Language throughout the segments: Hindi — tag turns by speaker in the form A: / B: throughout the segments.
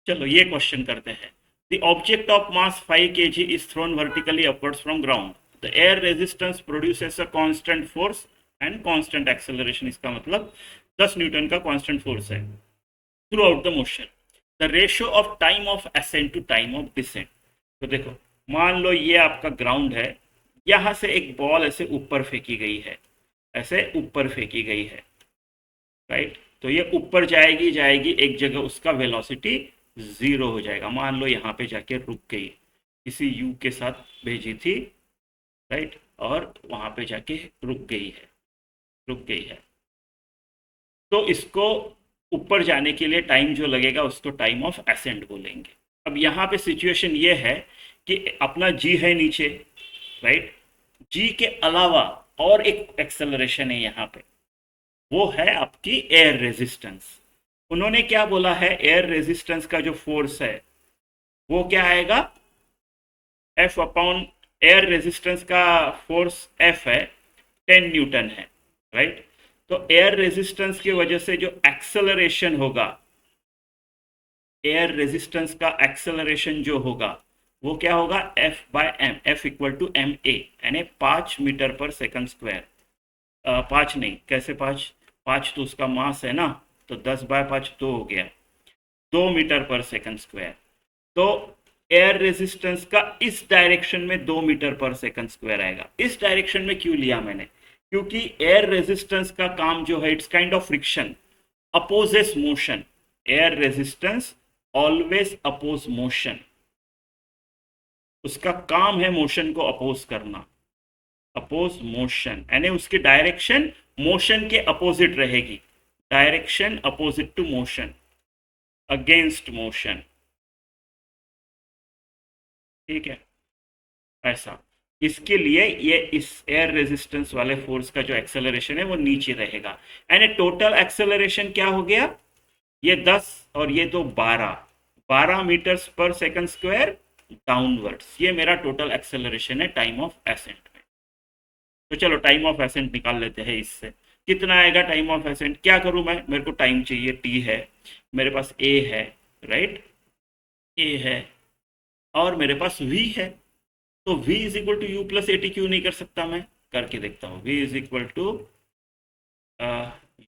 A: चलो ये क्वेश्चन करते हैं। The object of mass 5 kg is thrown vertically upwards from ground. The air resistance produces a constant force and constant acceleration. इसका मतलब 10 न्यूटन का कांस्टेंट फोर्स है throughout the motion. The ratio of time of ascent to time of descent. तो देखो, मान लो ये आपका ग्राउंड है, यहां से एक बॉल ऐसे ऊपर फेंकी गई है, ऐसे ऊपर फेंकी गई है, राइट। तो ये ऊपर जाएगी जाएगी, एक जगह उसका वेलोसिटी जीरो हो जाएगा। मान लो यहाँ पे जाके रुक गई, किसी यू के साथ भेजी थी, राइट, और वहां पे जाके रुक गई है, रुक गई है। तो इसको ऊपर जाने के लिए टाइम जो लगेगा उसको टाइम ऑफ एसेंट बोलेंगे। अब यहाँ पे सिचुएशन ये है कि अपना जी है नीचे, राइट, जी के अलावा और एक एक्सेलरेशन है यहाँ पे, वो है आपकी एयर रेजिस्टेंस। उन्होंने क्या बोला है, एयर रेजिस्टेंस का जो फोर्स है वो क्या आएगा, एफ अपॉन, एयर रेजिस्टेंस का फोर्स एफ है, 10 न्यूटन है, राइट। तो एयर रेजिस्टेंस की वजह से जो एक्सेलरेशन होगा, एयर रेजिस्टेंस का एक्सेलरेशन जो होगा वो क्या होगा, F by M, F equal to M A, यानी 5 मीटर पर सेकंड स्क्वायर। 5 नहीं, कैसे 5, 5 तो उसका मास है ना, तो 10/5 2 हो गया, 2 मीटर पर सेकंड स्क्वायर। तो एयर रेजिस्टेंस का इस डायरेक्शन में 2 मीटर पर सेकंड स्क्वायर आएगा। इस डायरेक्शन में क्यों लिया मैंने, क्योंकि एयर रेजिस्टेंस का काम जो है, it's kind of friction, opposes motion. Air resistance always oppose motion, उसका काम है मोशन को अपोज करना, अपोज मोशन, यानी उसकी डायरेक्शन मोशन के अपोजिट रहेगी, direction opposite to motion, against motion, ठीक है, ऐसा। इसके लिए ये इस एयर रेजिस्टेंस वाले फोर्स का जो एक्सेलरेशन है वो नीचे रहेगा, यानी टोटल एक्सेलरेशन क्या हो गया, ये 10 और ये तो 12, 12 मीटर्स पर सेकंड स्क्वायर डाउनवर्ड्स। ये मेरा टोटल एक्सेलरेशन है टाइम ऑफ एसेंट में। तो चलो टाइम ऑफ एसेंट निकाल लेते हैं इससे। कितना आएगा टाइम ऑफ एसेंट, क्या करूं मैं, मेरे को टाइम चाहिए, टी है, मेरे पास ए है, राइट, ए है, और मेरे पास वी है। तो v is equal to u plus a t क्यों नहीं कर सकता मैं, करके देखता हूँ। v is equal to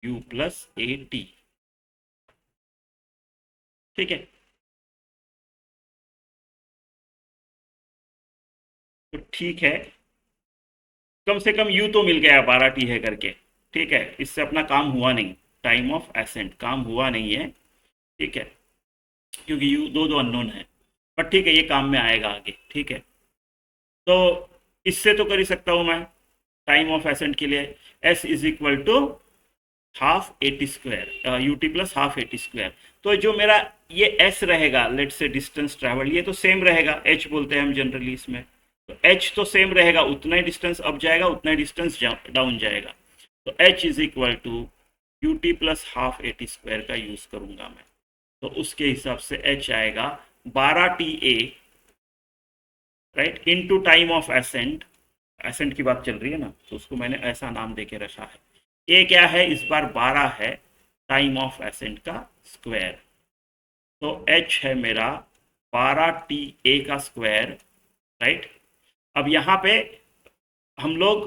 A: u plus a t, ठीक है। तो ठीक है, कम से कम u तो मिल गया, 12t है करके, ठीक है। इससे अपना काम हुआ नहीं, टाइम ऑफ एसेंट काम हुआ नहीं है, ठीक है, क्योंकि u दो दो अननोन है। पर ठीक है, ये काम में आएगा आगे, ठीक है। तो इससे तो कर ही सकता हूँ मैं टाइम ऑफ एसेंट के लिए, s is equal to half a t square, u t plus half a t square. तो जो मेरा ये s रहेगा, लेट से डिस्टेंस ट्रैवल, ये तो सेम रहेगा, h बोलते हैं हम जनरली इसमें, तो h तो सेम रहेगा, उतना ही डिस्टेंस अप जाएगा, उतना ही डिस्टेंस डाउन जाएगा। तो h is equal to u t plus half a t square का यूज करूंगा मैं। तो उसके हिसाब से h आएगा 12ta, right, into time of ascent. Ascent की बात चल रही है ना, तो उसको मैंने ऐसा नाम देके रखा है। ए क्या है इस बार, 12 है, टाइम ऑफ एसेंट का स्क्वायर। तो h है मेरा 12ta का स्क्वायर, राइट। अब यहाँ पे हम लोग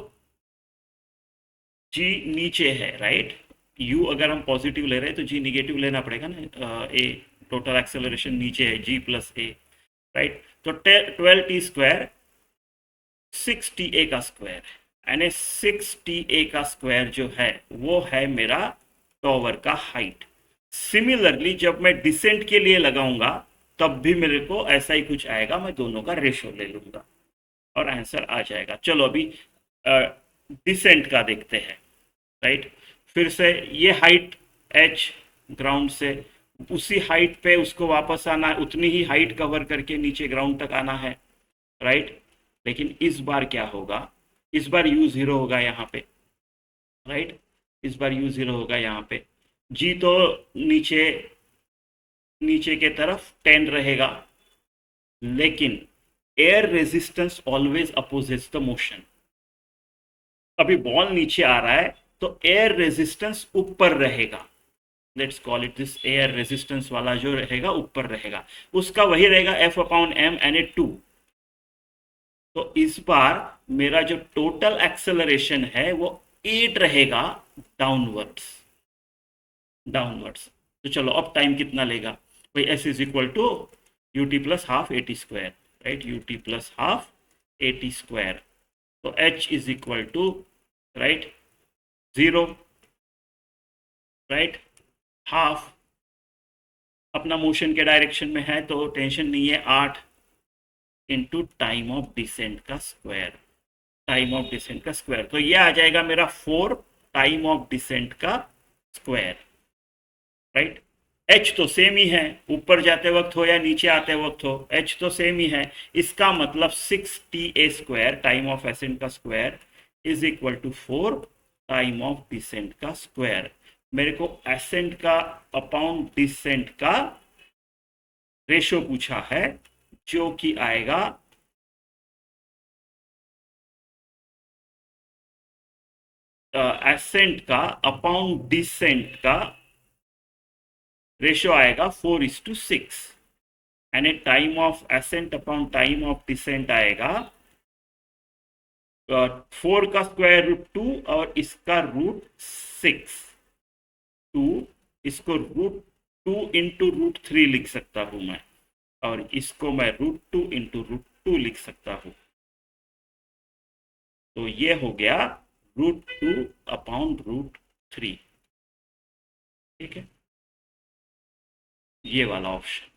A: g नीचे है, राइट, u अगर हम पॉजिटिव ले रहे हैं तो g निगेटिव लेना पड़ेगा ना, a टोटल एक्सेलरेशन नीचे है, g प्लस a, राइट। तो 12t स्क्वायर 6ta का स्क्वायर, यानी 6ta का स्क्वायर जो है वो है मेरा टॉवर का हाइट। सिमिलरली जब मैं डिसेंट के लिए लगाऊंगा तब भी मेरे को ऐसा ही कुछ आएगा, मैं दोनों का रेशो ले लूंगा और आंसर आ जाएगा। चलो अभी डिसेंट का देखते हैं, राइट। फिर से ये हाइट h ग्राउंड से, उसी हाइट पे उसको वापस आना है, उतनी ही हाइट कवर करके नीचे ग्राउंड तक आना है, राइट। लेकिन इस बार क्या होगा, इस बार u जीरो होगा यहाँ पे, राइट, इस बार u जीरो होगा यहाँ पे। g तो नीचे, नीचे के तरफ 10 रहेगा, लेकिन air resistance always opposes the motion. अभी बॉल नीचे आ रहा है तो एयर रेजिस्टेंस ऊपर रहेगा, let's call it this air resistance वाला जो रहेगा ऊपर रहेगा, उसका वही रहेगा F/m NA2। तो इस बार मेरा जो टोटल एक्सेलरेशन है वो 8 रहेगा डाउनवर्ड्स। डाउनवर्ड्स तो चलो अब टाइम कितना लेगा भाई, S is equal to ut plus half AT square, right, ut plus half AT square. तो H is equal to, right, 0, right, half अपना मोशन के डायरेक्शन में है तो टेंशन नहीं है, 8 इंटू टाइम ऑफ डिसेंट का स्क्वायर, टाइम ऑफ डिसेंट का स्क्वायर, तो ये आ जाएगा मेरा 4 टाइम ऑफ डिसेंट का स्क्वायर, राइट। एच तो सेम ही है, ऊपर जाते वक्त हो या नीचे आते वक्त हो, एच तो सेम ही है। इसका मतलब 6TA square time of ascent का square is equal to 4 time of descent का स्क्वायर। मेरे को एसेंट का अपॉन डिसेंट का रेशो पूछा है, जो कि आएगा एसेंट का अपॉन डिसेंट का रेशो आएगा 4:6, यानी time of ascent upon time of descent आएगा 4 का स्क्वायर रूट 2 और इसका रूट 6, 2, इसको रूट 2 इंटू रूट 3 लिख सकता हूं मैं, और इसको मैं रूट 2 इंटू रूट 2 लिख सकता हूं। तो ये हो गया रूट 2 अपॉन रूट 3, ठीक है, ये वाला ऑप्शन।